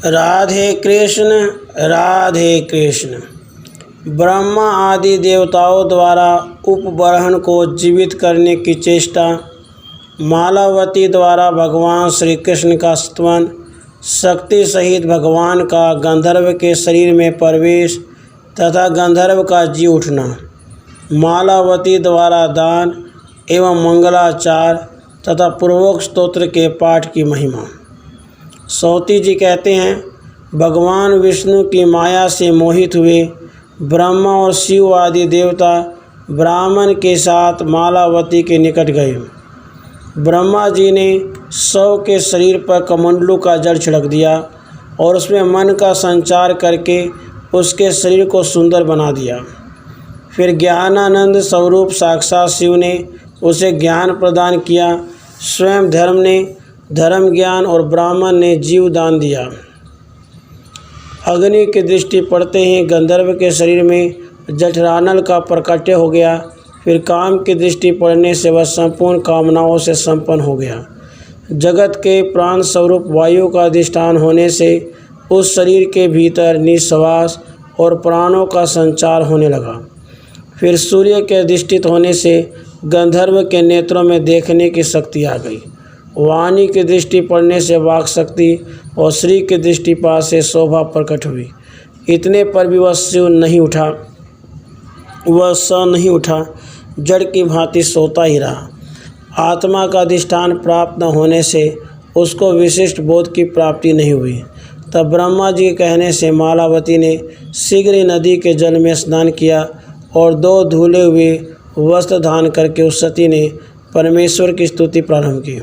राधे कृष्ण। राधे कृष्ण। ब्रह्मा आदि देवताओं द्वारा उपबरहन को जीवित करने की चेष्टा, मालावती द्वारा भगवान श्री कृष्ण का स्तवन, शक्ति सहित भगवान का गंधर्व के शरीर में प्रवेश तथा गंधर्व का जी उठना, मालावती द्वारा दान एवं मंगलाचार तथा पूर्वोक्त स्तोत्र के पाठ की महिमा। सौती जी कहते हैं, भगवान विष्णु की माया से मोहित हुए ब्रह्मा और शिव आदि देवता ब्राह्मण के साथ मालावती के निकट गए। ब्रह्मा जी ने शव के शरीर पर कमंडलू का जल छिड़क दिया और उसमें मन का संचार करके उसके शरीर को सुंदर बना दिया। फिर ज्ञानानंद स्वरूप साक्षात शिव ने उसे ज्ञान प्रदान किया। स्वयं धर्म ने धर्म ज्ञान और ब्राह्मण ने जीव दान दिया। अग्नि की दृष्टि पड़ते ही गंधर्व के शरीर में जठरानल का प्रकट्य हो गया। फिर काम की दृष्टि पड़ने से वह संपूर्ण कामनाओं से संपन्न हो गया। जगत के प्राण स्वरूप वायु का अधिष्ठान होने से उस शरीर के भीतर निश्वास और प्राणों का संचार होने लगा। फिर सूर्य के अधिष्ठित होने से गंधर्व के नेत्रों में देखने की शक्ति आ गई। वाणी की दृष्टि पड़ने से वाक शक्ति और श्री की दृष्टिपात से शोभा प्रकट हुई। इतने पर भी वह स नहीं उठा, जड़ की भांति सोता ही रहा। आत्मा का अधिष्ठान प्राप्त न होने से उसको विशिष्ट बोध की प्राप्ति नहीं हुई। तब ब्रह्मा जी के कहने से मालावती ने शीघ्र ही नदी के जल में स्नान किया और 2 धुले हुए वस्त्र धारण करके उस सती ने परमेश्वर की स्तुति प्रारंभ की।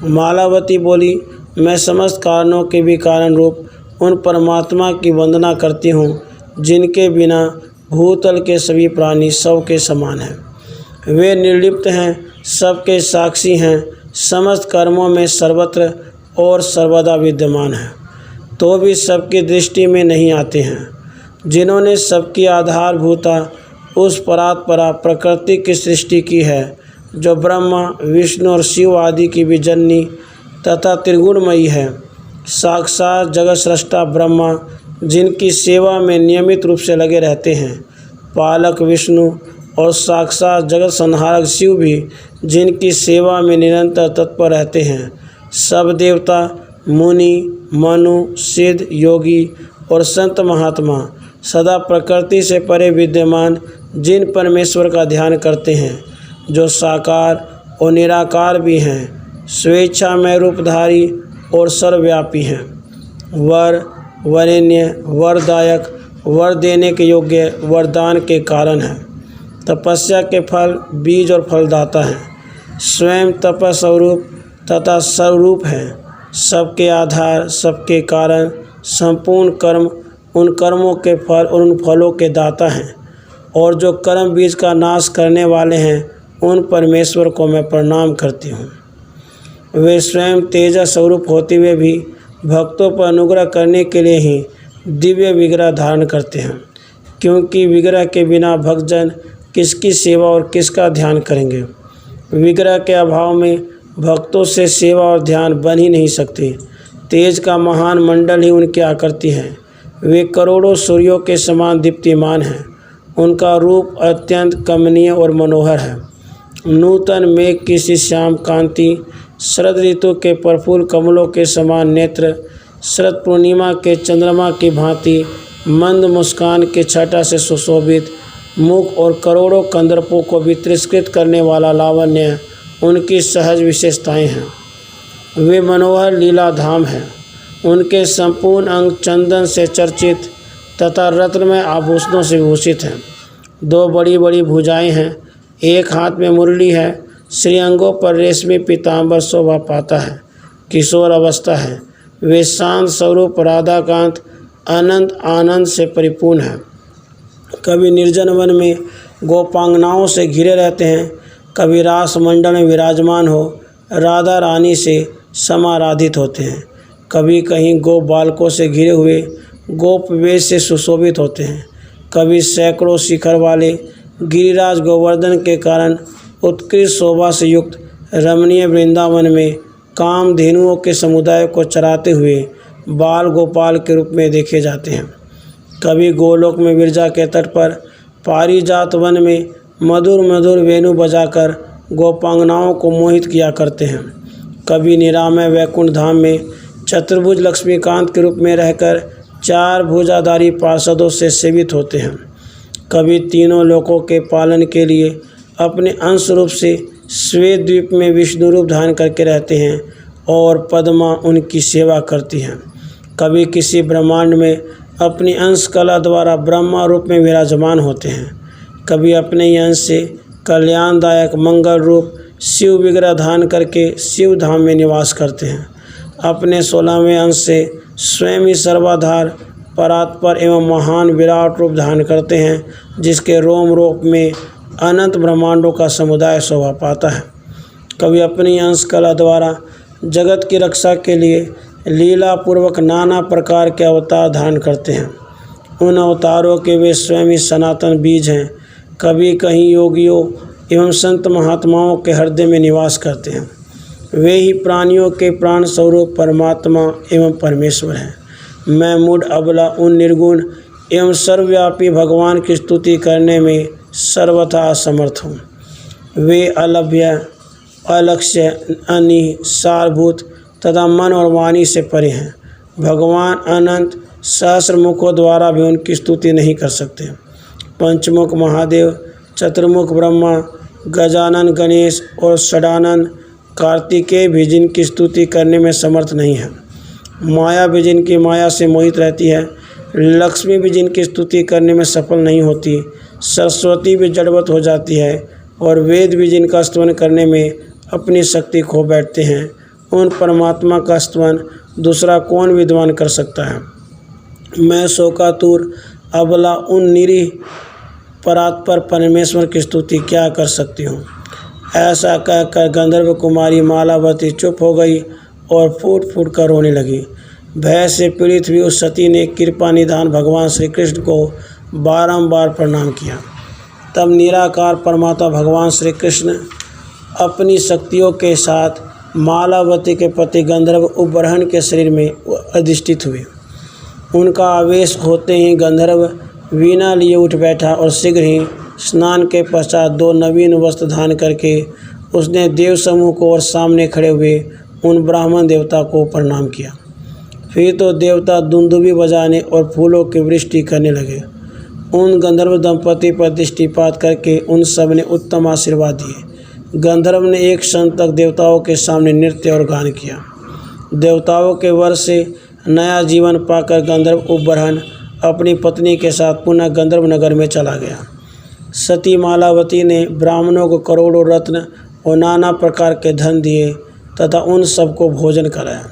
मालावती बोली, मैं समस्त कारणों के भी कारण रूप उन परमात्मा की वंदना करती हूँ जिनके बिना भूतल के सभी प्राणी शव के समान हैं। वे निर्लिप्त हैं, सबके साक्षी हैं, समस्त कर्मों में सर्वत्र और सर्वदा विद्यमान हैं, तो भी सबकी दृष्टि में नहीं आते हैं। जिन्होंने सबकी आधारभूता उस परात्परा प्रकृति की सृष्टि की है, जो ब्रह्मा विष्णु और शिव आदि की भी जननी तथा त्रिगुणमयी है। साक्षात जगत सृष्टा ब्रह्मा जिनकी सेवा में नियमित रूप से लगे रहते हैं, पालक विष्णु और साक्षात जगत संहारक शिव भी जिनकी सेवा में निरंतर तत्पर रहते हैं। सब देवता, मुनि, मनु, सिद्ध, योगी और संत महात्मा सदा प्रकृति से परे विद्यमान जिन परमेश्वर का ध्यान करते हैं, जो साकार और निराकार भी हैं, स्वेच्छा में रूपधारी और सर्वव्यापी हैं, वर, वरेण्य, वरदायक, वर देने के योग्य, वरदान के कारण हैं, तपस्या के फल, बीज और फलदाता हैं, स्वयं तपस्वरूप तथा स्वरूप हैं, सबके आधार, सबके कारण, संपूर्ण कर्म, उन कर्मों के फल और उन फलों के दाता हैं, और जो कर्म बीज का नाश करने वाले हैं, उन परमेश्वर को मैं प्रणाम करती हूँ। वे स्वयं तेजा स्वरूप होते हुए भी भक्तों पर अनुग्रह करने के लिए ही दिव्य विग्रह धारण करते हैं, क्योंकि विग्रह के बिना भक्तजन किसकी सेवा और किसका ध्यान करेंगे। विग्रह के अभाव में भक्तों से सेवा और ध्यान बन ही नहीं सकते। तेज का महान मंडल ही उनकी आकृति है। वे करोड़ों सूर्यों के समान दीप्तिमान हैं। उनका रूप अत्यंत कमनीय और मनोहर है। नूतन मेघ की सी श्याम कांति, शरद ऋतु के प्रफुल्ल कमलों के समान नेत्र, शरद पूर्णिमा के चंद्रमा की भांति मंद मुस्कान के छटा से सुशोभित मुख और करोड़ों कंदर्पों को भी तिरस्कृत करने वाला लावण्य उनकी सहज विशेषताएं हैं। वे मनोहर लीला धाम हैं। उनके संपूर्ण अंग चंदन से चर्चित तथा रत्नमय आभूषणों से विभूषित हैं। 2 बड़ी बड़ी भुजाएं हैं, एक हाथ में मुरली है, श्रीअंगों पर रेशमी पीताम्बर शोभा पाता है, किशोर अवस्था है। वे शांत स्वरूप राधाकांत अनंत आनंद से परिपूर्ण है। कभी निर्जन वन में गोपांगनाओं से घिरे रहते हैं, कभी रास मंडल में विराजमान हो राधा रानी से समाराधित होते हैं, कभी कहीं गो बालकों से घिरे हुए गोप वेश से सुशोभित होते हैं, कभी सैकड़ों शिखर वाले गिरिराज गोवर्धन के कारण उत्कृष्ट शोभा से युक्त रमणीय वृंदावन में कामधेनुओं के समुदाय को चराते हुए बाल गोपाल के रूप में देखे जाते हैं। कभी गोलोक में विरजा के तट पर पारिजात वन में मधुर मधुर वेणु बजाकर गोपांगनाओं को मोहित किया करते हैं। कभी निरामय वैकुंठ धाम में चतुर्भुज लक्ष्मीकांत के रूप में रहकर 4 भुजाधारी पार्षदों से सेवित होते हैं। कभी तीनों लोकों के पालन के लिए अपने अंश रूप से श्वेत द्वीप में विष्णु रूप धारण करके रहते हैं और पद्मा उनकी सेवा करती हैं। कभी किसी ब्रह्मांड में अपनी अंश कला द्वारा ब्रह्मा रूप में विराजमान होते हैं। कभी अपने ही अंश से कल्याणदायक मंगल रूप शिव विग्रह धारण करके शिव धाम में निवास करते हैं। अपने 16वें अंश से स्वयं ही सर्वाधार परात्पर एवं महान विराट रूप धारण करते हैं, जिसके रोम रोप में अनंत ब्रह्मांडों का समुदाय शोभा पाता है। कभी अपनी अंश कला द्वारा जगत की रक्षा के लिए लीला पूर्वक नाना प्रकार के अवतार धारण करते हैं। उन अवतारों के वे स्वयं ही सनातन बीज हैं। कभी कहीं योगियों एवं संत महात्माओं के हृदय में निवास करते हैं। वे ही प्राणियों के प्राण स्वरूप परमात्मा एवं परमेश्वर हैं। मैं मूढ़ अबला उन निर्गुण एवं सर्वव्यापी भगवान की स्तुति करने में सर्वथा असमर्थ हूँ। वे अलभ्य, अलक्ष्य, अनिह, सारभूत तथा मन और वाणी से परे हैं। भगवान अनंत सहस्र मुखों द्वारा भी उनकी स्तुति नहीं कर सकते। पंचमुख महादेव, चतुर्मुख ब्रह्मा, गजानन गणेश और षडानन कार्तिकेय भी जिनकी स्तुति करने में समर्थ नहीं है। माया भी जिनकी माया से मोहित रहती है। लक्ष्मी भी जिनकी स्तुति करने में सफल नहीं होती। सरस्वती भी जड़वत हो जाती है और वेद भी जिनका स्तवन करने में अपनी शक्ति खो बैठते हैं। उन परमात्मा का स्तवन दूसरा कौन विद्वान कर सकता है। मैं शोकातुर अबला उन निरीह परात्पर परमेश्वर की स्तुति क्या कर सकती हूँ। ऐसा कहकर गंधर्व कुमारी मालावती चुप हो गई और फूट फूट कर रोने लगी। भय से पीड़ित हुई उस सती ने कृपा निधान भगवान श्री कृष्ण को बारंबार प्रणाम किया। तब निराकार परमात्मा भगवान श्री कृष्ण अपनी शक्तियों के साथ मालावती के पति गंधर्व उपबरहन के शरीर में अधिष्ठित हुए। उनका आवेश होते ही गंधर्व वीणा लिए उठ बैठा और शीघ्र ही स्नान के पश्चात 2 नवीन वस्त्र धारण करके उसने देव समूह को और सामने खड़े हुए उन ब्राह्मण देवता को प्रणाम किया। फिर तो देवता दुंदुभी बजाने और फूलों की वृष्टि करने लगे। उन गंधर्व दंपति पर दृष्टिपात करके उन सब ने उत्तम आशीर्वाद दिए। गंधर्व ने एक क्षण तक देवताओं के सामने नृत्य और गान किया। देवताओं के वर से नया जीवन पाकर गंधर्व उपबरहन अपनी पत्नी के साथ पुनः गंधर्व नगर में चला गया। सती मालावती ने ब्राह्मणों को करोड़ों रत्न और नाना प्रकार के धन दिए तथा उन सबको भोजन कराया।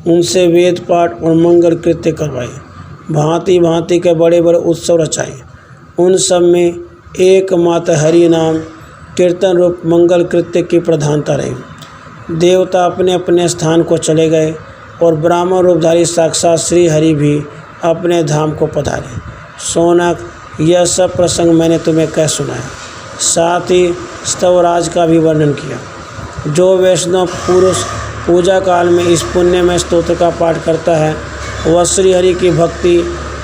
उनसे वेद पाठ और मंगल कृत्य करवाए। भांति भांति के बड़े बड़े उत्सव रचाए। उन सब में एकमात्र हरि नाम कीर्तन रूप मंगल कृत्य की प्रधानता रही। देवता अपने अपने स्थान को चले गए और ब्राह्मण रूपधारी साक्षात श्री हरि भी अपने धाम को पधारे। सोनक, यह सब प्रसंग मैंने तुम्हें कह सुनाया। साथ ही स्तवराज का भी वर्णन किया। जो वैष्णव पुरुष पूजा काल में इस पुण्य में स्तोत्र का पाठ करता है वह श्री हरि की भक्ति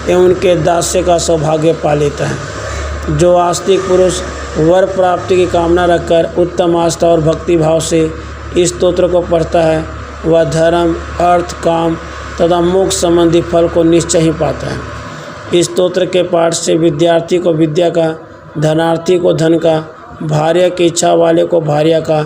एवं उनके दास्य का सौभाग्य पा लेता है। जो आस्तिक पुरुष वर प्राप्ति की कामना रखकर उत्तम आस्था और भक्ति भाव से इस स्तोत्र को पढ़ता है वह धर्म, अर्थ, काम तथा मोक्ष संबंधी फल को निश्चय ही पाता है। इस स्तोत्र के पाठ से विद्यार्थी को विद्या का, धनार्थी को धन का, भार्य की इच्छा वाले को भार्या का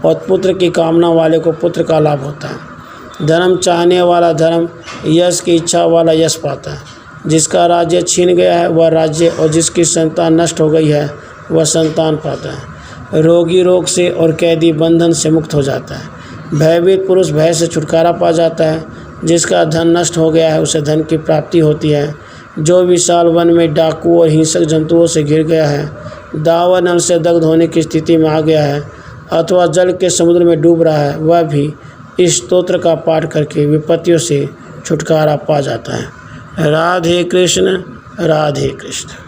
और पुत्र की कामना वाले को पुत्र का लाभ होता है। धर्म चाहने वाला धर्म, यश की इच्छा वाला यश पाता है। जिसका राज्य छीन गया है वह राज्य और जिसकी संतान नष्ट हो गई है वह संतान पाता है। रोगी रोग से और कैदी बंधन से मुक्त हो जाता है। भयभीत पुरुष भय से छुटकारा पा जाता है। जिसका धन नष्ट हो गया है उसे धन की प्राप्ति होती है। जो विशाल वन में डाकू और हिंसक जंतुओं से घिर गया है, दावा नल से दग्ध होने की स्थिति में आ गया है अथवा जल के समुद्र में डूब रहा है, वह भी इस स्तोत्र का पाठ करके विपत्तियों से छुटकारा पा जाता है। राधे कृष्ण, राधे कृष्ण।